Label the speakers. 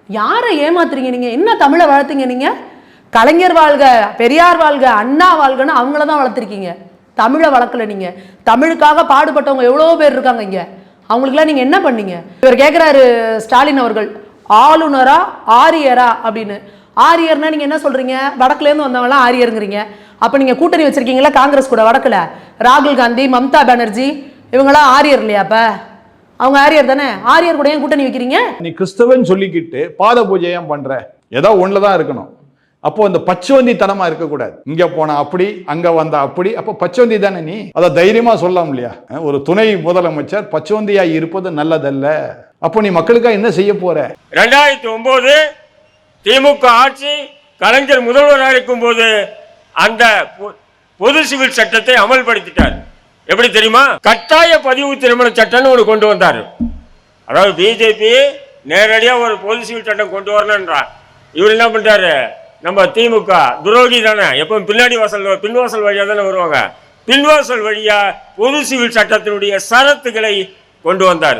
Speaker 1: யாரை ஏமாத்துறீங்க நீங்க? என்ன தமிழை வளர்த்தீங்க நீங்க? கலைஞர் வாழ்க, பெரியார் வாழ்க, அண்ணா வாழ்கன்னு அவங்கள தான் வளர்த்துருக்கீங்க, தமிழை வளர்க்கல நீங்க. தமிழுக்காக பாடுபட்டவங்க எவ்வளோ பேர் இருக்காங்க இங்க, அவங்களுக்குலாம் நீங்க என்ன பண்ணீங்க? இவர் கேட்குறாரு ஸ்டாலின் அவர்கள், ஆளுநரா ஆரியரா அப்படின்னு. ஆரியர்னா நீங்க என்ன சொல்றீங்க? வடக்குலேருந்து வந்தவங்களாம் ஆரியருங்கிறீங்க. அப்போ நீங்க கூட்டணி வச்சிருக்கீங்களா காங்கிரஸ் கூட வடக்குல? ராகுல் காந்தி, மம்தா பானர்ஜி இவங்களாம் ஆரியர் இல்லையா? அப்ப அவங்க ஆரியர் தானே. ஆரியர் கூட ஏன் கூட்டணி வைக்கிறீங்க?
Speaker 2: நீ கிறிஸ்தவன் சொல்லிக்கிட்டு பாத பூஜை ஏன் பண்ற? ஏதோ ஒண்ணுதான் இருக்கணும். அப்போ அந்த பச்சவந்தி தனமா இருக்கக்கூடாது. இங்க போனா அப்படி, அங்க வந்தா அப்படி. அப்போ பச்சவந்தி தானே நீ? அதை தைரியமா சொல்லலாம் இல்லையா? ஒரு துணை முதலமைச்சர் பச்சவந்தியாய் இருப்பது நல்லதல்ல. அப்போ நீ மக்களுக்காக என்ன செய்ய போற?
Speaker 3: 2009 திமுக ஆட்சி கலைஞர் முதல்வராக இருக்கும் போது அந்த பொது சிவில் சட்டத்தை அமல்படுத்திட்டார். எப்படி தெரியுமா? கட்டாய பதிவு திருமண சட்டம்னு ஒரு கொண்டு வந்தார். அதாவது பிஜேபி நேரடியா ஒரு பொது சிவில் சட்டம் கொண்டு வரணுன்றார். இவர் என்ன பண்றாரு? நம்ம திமுக துரோகி தானே, எப்பவும் பின்னாடி வாசல் பின்வாசல் வழியா தானே வருவாங்க. பின்வாசல் வழியா பொது சிவில் சட்டத்தினுடைய சரத்துக்களை கொண்டு வந்தார்.